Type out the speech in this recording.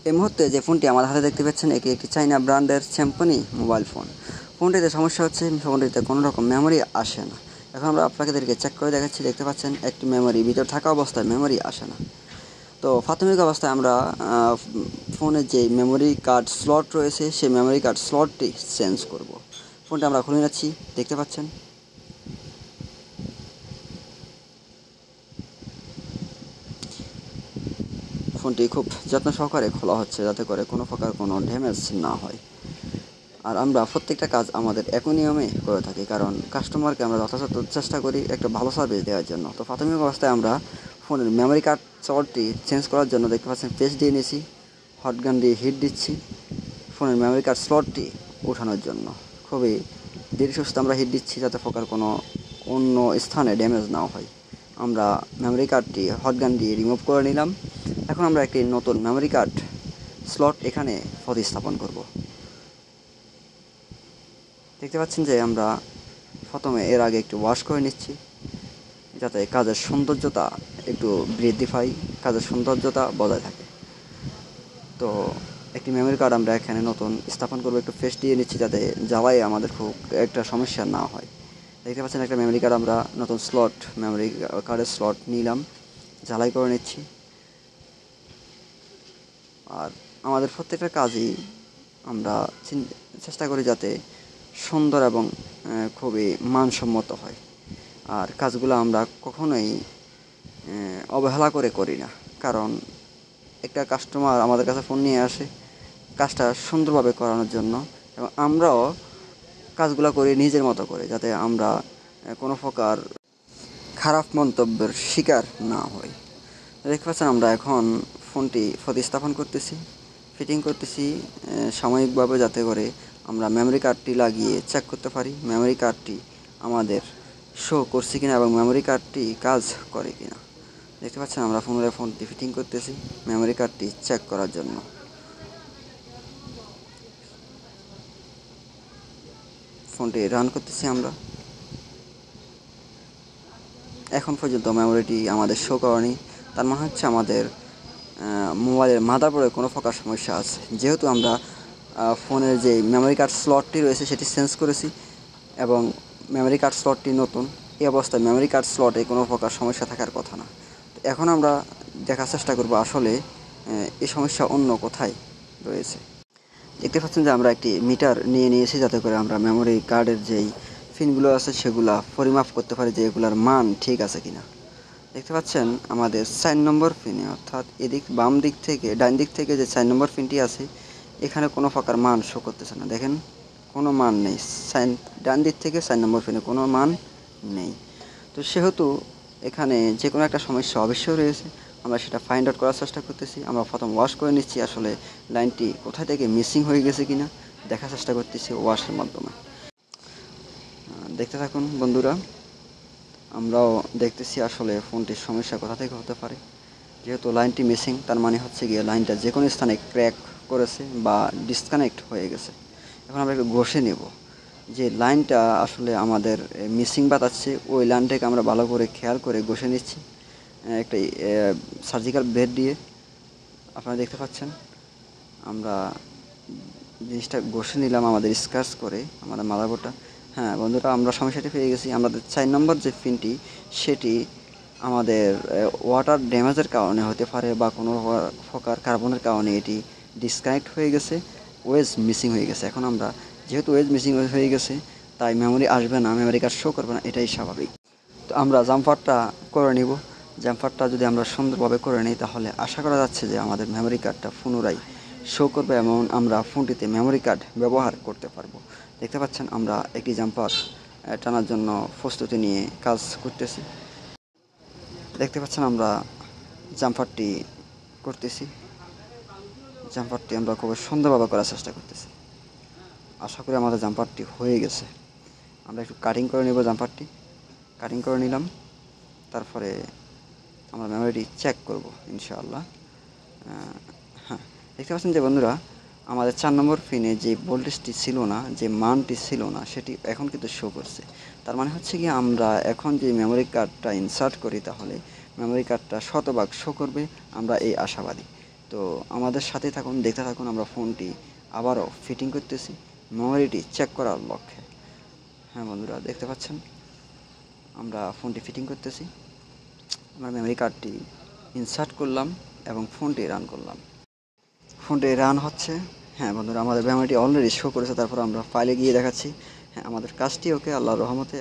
এই মুহূর্তে যে ফোনটি আমার হাতে দেখতে পাচ্ছেন এটি একটি চাইনা ব্র্যান্ডের স্যামসাং মোবাইল ফোন। ফোনটিতে সমস্যা হচ্ছে ফোনটিতে কোনো রকম মেমোরি আসে না। এখন আমরা আপনাদেরকে চেক করে দেখাচ্ছি, দেখতে পাচ্ছেন একটি মেমোরি ভিতর থাকা অবস্থায় মেমোরি আসে না। তো প্রাথমিক অবস্থায় আমরা ফোনের যে মেমোরি কার্ড স্লট রয়েছে সেই মেমোরি কার্ড স্লটটি চেঞ্জ করব। ফোনটি আমরা খুলে নিচ্ছি, দেখতে পাচ্ছেন ফোনটি খুব যত্ন সহকারে খোলা হচ্ছে যাতে করে কোনো প্রকার কোনো ড্যামেজ না হয়। আর আমরা প্রত্যেকটা কাজ আমাদের একই নিয়মে করে থাকি, কারণ কাস্টমারকে আমরা যথাযথ চেষ্টা করি একটা ভালো সার্ভিস দেওয়ার জন্য। তো প্রাথমিক অবস্থায় আমরা ফোনের মেমোরি কার্ড স্লটটি চেঞ্জ করার জন্য দেখতে পাচ্ছেন পেস্ট দিয়ে নিয়েছি, হট গান দিয়ে হিট দিচ্ছি ফোনের মেমোরি কার্ড স্লটটি ওঠানোর জন্য। খুবই ধীরে সুস্থে আমরা হিট দিচ্ছি যাতে প্রকার কোনো অন্য স্থানে ড্যামেজ না হয়। আমরা মেমোরি কার্ডটি হট গান দিয়ে রিমুভ করে নিলাম। এখন আমরা একটি নতুন মেমোরি কার্ড স্লট এখানে প্রতিস্থাপন করব। দেখতে পাচ্ছেন যে আমরা প্রথমে এর আগে একটু ওয়াশ করে নিচ্ছি যাতে কাজের সৌন্দর্যতা একটু বৃদ্ধি পায়, কাজের সৌন্দর্যতা বজায় থাকে। তো একটি মেমোরি কার্ড আমরা এখানে নতুন স্থাপন করবো, একটু ফেস দিয়ে নিচ্ছি যাতে জ্বালায় আমাদের খুব একটা সমস্যা না হয়। দেখতে পাচ্ছেন একটা মেমোরি কার্ড আমরা নতুন স্লট মেমোরি কার্ডের স্লট নিলাম, জ্বালাই করে নিচ্ছি। আর আমাদের প্রত্যেকটা কাজই আমরা চেষ্টা করি যাতে সুন্দর এবং খুবই মানসম্মত হয়। আর কাজগুলো আমরা কখনোই অবহেলা করে করি না, কারণ একটা কাস্টমার আমাদের কাছে ফোন নিয়ে আসে কাজটা সুন্দরভাবে করানোর জন্য, এবং আমরাও কাজগুলো করি নিজের মতো করে যাতে আমরা কোনো প্রকার খারাপ মন্তব্যের শিকার না হই। দেখতে পাচ্ছেন আমরা এখন ফোনটি প্রতিস্থাপন করতেছি, ফিটিং করতেছি সাময়িকভাবে যাতে করে আমরা মেমোরি কার্ডটি লাগিয়ে চেক করতে পারি মেমোরি কার্ডটি আমাদের শো করছে কিনা এবং মেমোরি কার্ডটি কাজ করে কিনা। দেখতে পাচ্ছেন আমরা ফোনটি ফিটিং করতেছি মেমোরি কার্ডটি চেক করার জন্য। ফোনটি রান করতেছি আমরা। এখন পর্যন্ত মেমোরিটি আমাদের শো করেনি, তার মানে হচ্ছে আমাদের মোবাইলের মাদারবোর্ডে কোনো প্রকার সমস্যা আছে। যেহেতু আমরা ফোনের যে মেমোরি কার্ড স্লটটি রয়েছে সেটি চেঞ্জ করেছি এবং মেমোরি কার্ড স্লটটি নতুন, এই অবস্থায় মেমোরি কার্ড স্লটে কোনো প্রকার সমস্যা থাকার কথা না। তো এখন আমরা দেখার চেষ্টা করব আসলে এই সমস্যা অন্য কোথায় রয়েছে। দেখতে পাচ্ছেন যে আমরা একটি মিটার নিয়ে নিয়েছি যাতে করে আমরা মেমোরি কার্ডের যেই পিনগুলো আছে সেগুলা পরিমাপ করতে পারি যে এগুলার মান ঠিক আছে কিনা। দেখতে পাচ্ছেন আমাদের 4 নম্বর পিনে, অর্থাৎ এদিক বাম দিক থেকে ডান দিক থেকে যে 4 নম্বর পিনটি আছে এখানে কোনো প্রকার মান শো করতেছে না। দেখেন কোনো মান নেই, ডান দিক থেকে 4 নম্বর পিনে কোনো মান নেই। তো সেহেতু এখানে যে কোনো একটা সমস্যা অবশ্যই রয়েছে, আমরা সেটা ফাইন্ড আউট করার চেষ্টা করতেছি। আমরা প্রথম ওয়াশ করে নিচ্ছি আসলে লাইনটি কোথায় থেকে মিসিং হয়ে গেছে কিনা দেখার চেষ্টা করতেছি ওয়াশের মাধ্যমে। দেখতে থাকুন বন্ধুরা, আমরাও দেখতেছি আসলে ফোনটির সমস্যা কোথা থেকে হতে পারে। যেহেতু লাইনটি মিসিং তার মানে হচ্ছে গিয়ে লাইনটা যে কোনো স্থানে ক্র্যাক করেছে বা ডিসকানেক্ট হয়ে গেছে। এখন আমরা একটু ঘষে নেব যে লাইনটা আসলে আমাদের মিসিং বাতাচ্ছে, ওই লাইনটাকে আমরা ভালো করে খেয়াল করে ঘষে নিচ্ছি একটা সার্জিক্যাল ব্লেড দিয়ে। আপনারা দেখতে পাচ্ছেন আমরা জিনিসটা ঘষে নিলাম আমাদের স্ক্র্যাচ করে আমাদের মাদারবোর্ডটা। হ্যাঁ বন্ধুরা, আমরা সমস্যাটি পেয়ে গেছি। আমাদের 4 নম্বর যে পিনটি সেটি আমাদের ওয়াটার ড্যামেজের কারণে হতে পারে বা কোনো প্রকার কার্বনের কারণে এটি ডিসকানেক্ট হয়ে গেছে, ওয়েজ মিসিং হয়ে গেছে। এখন আমরা যেহেতু ওয়েজ মিসিং হয়ে গেছে তাই মেমোরি আসবে না, মেমোরি কার্ড শো করবে না, এটাই স্বাভাবিক। তো আমরা জাম্পারটা করে নিব। জাম্পারটা যদি আমরা সুন্দরভাবে করে নিই তাহলে আশা করা যাচ্ছে যে আমাদের মেমোরি কার্ডটা পুনরায় শো করবে এবং আমরা ফোনটিতে মেমোরি কার্ড ব্যবহার করতে পারবো। দেখতে পাচ্ছেন আমরা একটি জাম্পার টানার জন্য প্রস্তুতি নিয়ে কাজ করতেছি। দেখতে পাচ্ছেন আমরা জাম্পারটি করতেছি, জাম্পারটি আমরা খুব সুন্দরভাবে করার চেষ্টা করতেছি। আশা করি আমাদের জাম্পারটি হয়ে গেছে। আমরা একটু কাটিং করে নেব, জাম্পারটি কাটিং করে নিলাম, তারপরে আমরা মেমোরিটি চেক করব ইনশাআল্লাহ। হ্যাঁ, দেখতে পাচ্ছেন যে বন্ধুরা আমাদের 4 নম্বর পিনে যে ভোল্টেজটি ছিল না, যে মানটি ছিল না, সেটি এখন কিন্তু শো করছে। তার মানে হচ্ছে কি আমরা এখন যে মেমোরি কার্ডটা ইনসার্ট করি তাহলে মেমোরি কার্ডটা শতভাগ শো করবে, আমরা এই আশাবাদী। তো আমাদের সাথেই থাকুন, দেখতে থাকুন। আমরা ফোনটি আবারও ফিটিং করতেছি মেমোরিটি চেক করার লক্ষ্যে। হ্যাঁ বন্ধুরা, দেখতে পাচ্ছেন আমরা ফোনটি ফিটিং করতেছি। আমরা মেমোরি কার্ডটি ইনসার্ট করলাম এবং ফোনটি রান করলাম। ফোনটি রান হচ্ছে। হ্যাঁ বন্ধুরা, আমাদের মেমোরিটি অলরেডি শো করেছে। তারপর আমরা ফাইলে গিয়ে দেখাচ্ছি হ্যাঁ আমাদের কাজটি ওকে, আল্লাহর রহমতে।